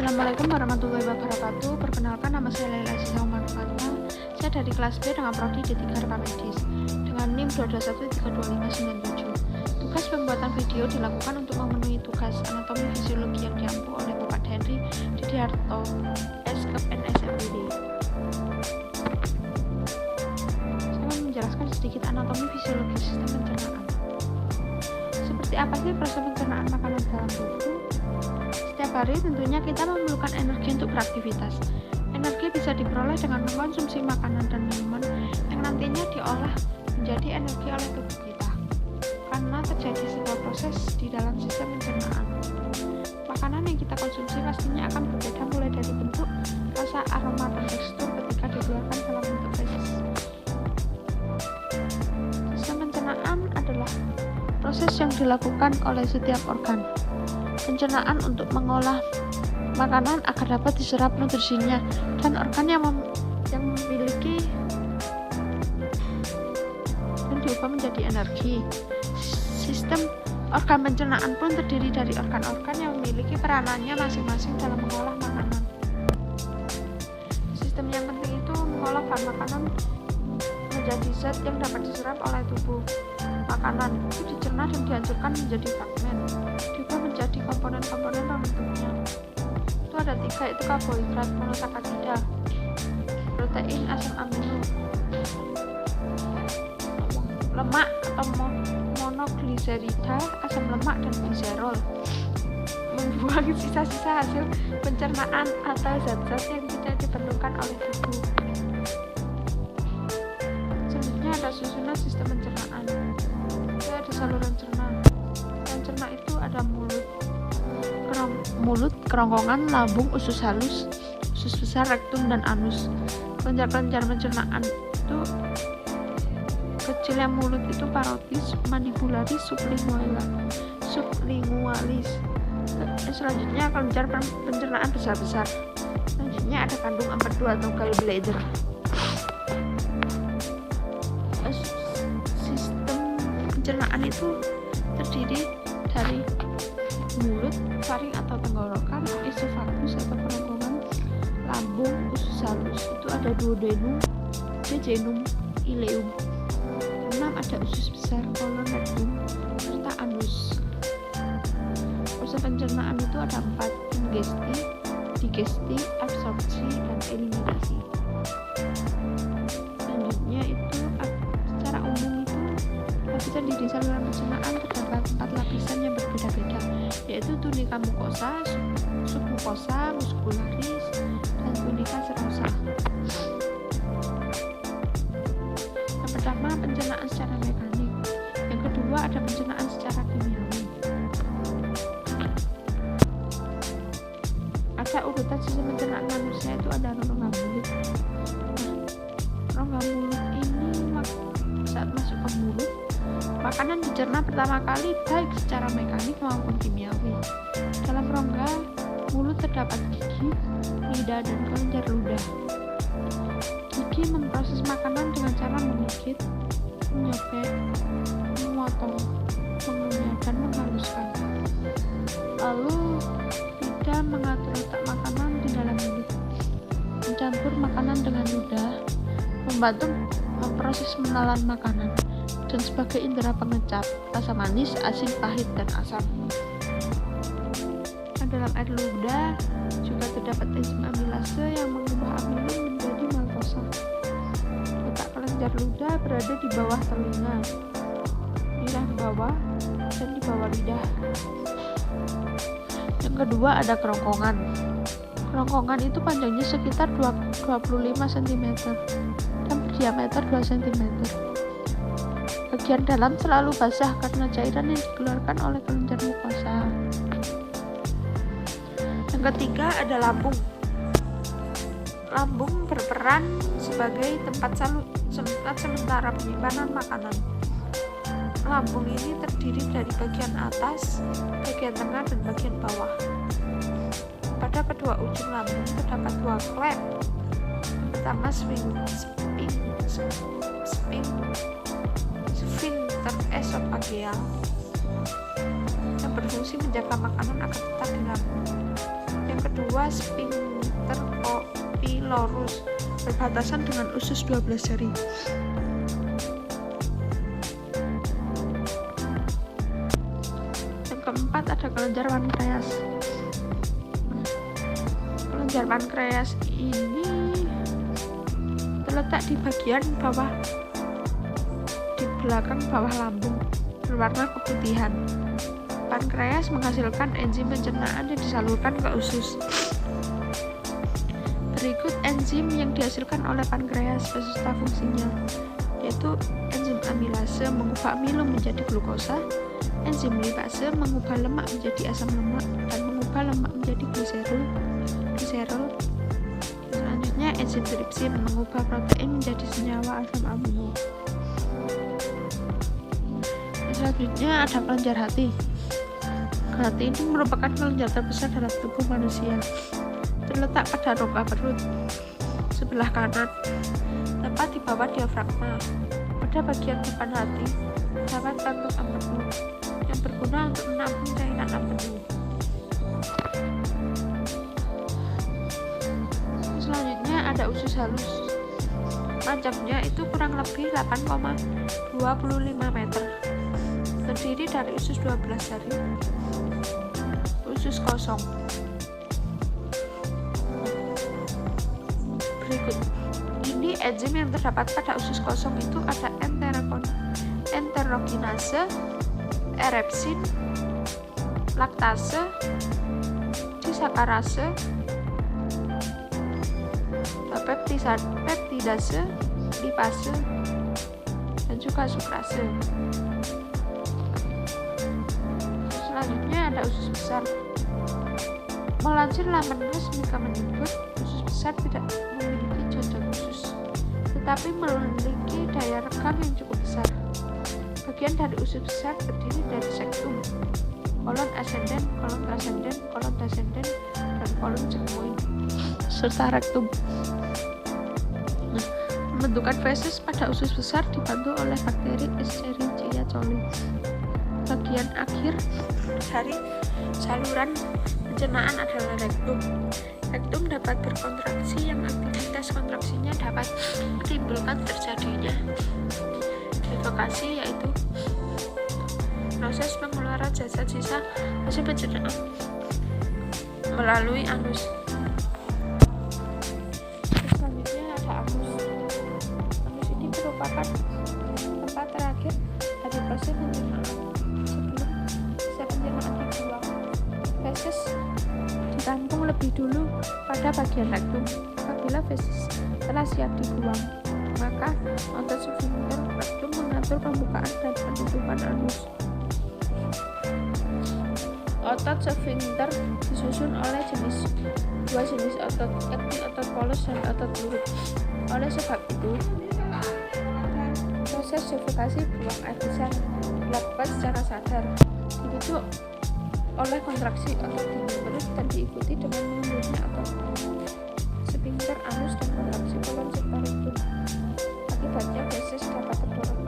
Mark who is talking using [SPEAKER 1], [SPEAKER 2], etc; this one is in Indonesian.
[SPEAKER 1] Assalamualaikum warahmatullahi wabarakatuh. Perkenalkan, nama saya Laila Aziza Umar Fatima. Saya dari kelas B dengan prodi D3 Medis dengan NIM 221325997. Tugas pembuatan video dilakukan untuk memenuhi tugas anatomi fisiologi yang diampu oleh Bapak Henry Didiarto S.Kep NSMPD. Saya menjelaskan sedikit anatomi fisiologi sistem pencernaan. Seperti apa sih proses pencernaan makanan dalam tubuh? Setiap hari tentunya kita memerlukan energi untuk beraktivitas. Energi bisa diperoleh dengan mengkonsumsi makanan dan minuman yang nantinya diolah menjadi energi oleh tubuh kita. Karena terjadi sebuah proses di dalam sistem pencernaan. Makanan yang kita konsumsi pastinya akan berbeda mulai dari bentuk, rasa, aroma, dan tekstur ketika dikeluarkan dalam bentuk feses. Sistem pencernaan adalah proses yang dilakukan oleh setiap organ. Pencernaan untuk mengolah makanan agar dapat diserap nutrisinya, dan organ yang memiliki dan diubah menjadi energi. Sistem organ pencernaan pun terdiri dari organ-organ yang memiliki peranannya masing-masing dalam mengolah makanan. Sistem yang penting itu mengolah bahan makanan menjadi zat yang dapat diserap oleh tubuh. Makanan itu dicerna dan dihancurkan menjadi fragmen, diubah menjadi komponen-komponen pembentuknya. Itu ada 3, yaitu karbohidrat, monosakarida, protein, asam amino, lemak atau monogliserida, asam lemak, dan gliserol. Membuang sisa-sisa hasil pencernaan atau zat-zat yang tidak diperlukan oleh tubuh. Selanjutnya ada susunan sistem pencernaan. Ada saluran cerna. Saluran cerna itu ada mulut, kerongkongan, lambung, usus halus, usus besar, rektum, dan anus. Kelenjar-kelenjar pencernaan itu kecilnya mulut itu parotis, mandibularis, sublingualis. Selanjutnya kelenjar pencernaan besar-besar. Selanjutnya ada kandung empedu atau gallbladder. Pencernaan itu terdiri dari mulut, faring atau tenggorokan, esofagus atau kerongkongan, lambung, usus halus. Itu ada duodenum, jejunum, ileum. 6 ada usus besar, kolon, rektum, serta anus. Proses pencernaan itu ada 4: ingesti, digesti, absorpsi, dan eliminasi. Selanjutnya itu secara umum itu lapisan di saluran pencernaan terdapat 4 lapisan yang berbeda-beda, yaitu tunika mukosa, submukosa, muscularis, dan tunika serosa. Yang pertama, pencernaan secara mekanik. Yang kedua, ada pencernaan secara kimiawi. Ada urutan sistem pencernaan manusia itu ada rongga mulut. Rongga mulut ini saat masuk ke mulut, makanan dicerna pertama kali baik secara mekanik maupun kimiawi. Dalam rongga mulut terdapat gigi, lidah, dan kelenjar ludah. Gigi memproses makanan dengan cara menggigit, menyobek, memotong, mengunyah, dan menghaluskan. Lalu lidah mengatur letak makanan di dalam mulut, mencampur makanan dengan ludah, membantu memproses menelan makanan, dan sebagai indera pengecap rasa manis, asin, pahit, dan asam. Dalam air ludah juga terdapat enzim amilase yang mengubah amilum menjadi maltosa. Letak kelenjar ludah berada di bawah telinga, lidah di bawah, dan di bawah lidah. Yang kedua ada kerongkongan. Kerongkongan itu panjangnya sekitar 25 cm dan berdiameter 2 cm. Bagian dalam selalu basah karena cairan yang dikeluarkan oleh kelenjar mukosa. Yang ketiga ada lambung. Lambung berperan sebagai tempat sementara penyimpanan makanan. Lambung ini terdiri dari bagian atas, bagian tengah, dan bagian bawah. Pada kedua ujung lambung terdapat 2 klep. Pertama sphincter esophageal yang berfungsi menjaga makanan agar tetap di lambung. Yang kedua kedua, sphincter pylorus berbatasan dengan usus 12 jari. Yang keempat ada kelenjar pankreas. Kelenjar pankreas ini terletak di bagian bawah, di belakang bawah lambung, berwarna keputihan. Pankreas menghasilkan enzim pencernaan yang disalurkan ke usus. Berikut enzim yang dihasilkan oleh pankreas beserta fungsinya, yaitu enzim amilase mengubah amilo menjadi glukosa, enzim lipase mengubah lemak menjadi asam lemak dan mengubah lemak menjadi gliserol. Selanjutnya enzim tripsin mengubah protein menjadi senyawa asam amino. Selanjutnya ada kelenjar hati. Hati ini merupakan kelenjar terbesar dalam tubuh manusia. Terletak pada rongga perut sebelah kanan, tepat di bawah diafragma. Pada bagian depan hati terdapat kantung empedu yang berguna untuk menampung cairan empedu. Selanjutnya ada usus halus. Panjangnya itu kurang lebih 8,25 meter. Terdiri dari usus 12 jari. Usus kosong. Berikut ini enzim yang terdapat pada usus kosong itu ada enterokinase, erepsin, laktase, disakarase, peptidase, lipase, dan juga sukrase. Selanjutnya ada usus besar. Melansir laman resmi Kemendikbud, usus besar tidak memiliki jonjol khusus, tetapi memiliki daya rekam yang cukup besar. Bagian dari usus besar terdiri dari sektum, kolon ascendens, kolon transcendens, kolon descendens, dan kolon sigmoid, serta rektum. Pembentukan feses pada usus besar dibantu oleh bakteri Escherichia coli. Bagian akhir dari saluran pencernaan adalah rektum. Rektum dapat berkontraksi yang aktivitas kontraksinya dapat menimbulkan terjadinya defekasi, yaitu proses pengeluaran zat sisa hasil pencernaan melalui anus. Selanjutnya ada anus. Anus ini merupakan tempat terakhir dari proses pencernaan sebelum sel pencernaan dibuang. Feses ditampung lebih dulu pada bagian rektum. Apabila feses telah siap dibuang, maka otot sfinkter rektum mengatur pembukaan dan penutupan anus. Otot sfinkter disusun oleh dua jenis otot, yakni otot polos dan otot lurik. Oleh sebab itu, proses defekasi buang air besar dilakukan secara sadar, dibentuk oleh kontraksi otot dinding perut dan diikuti dengan mundurnya otot sfinkter anus dan kontraksi kolon serta rektum. Akibatnya feses dapat terdorong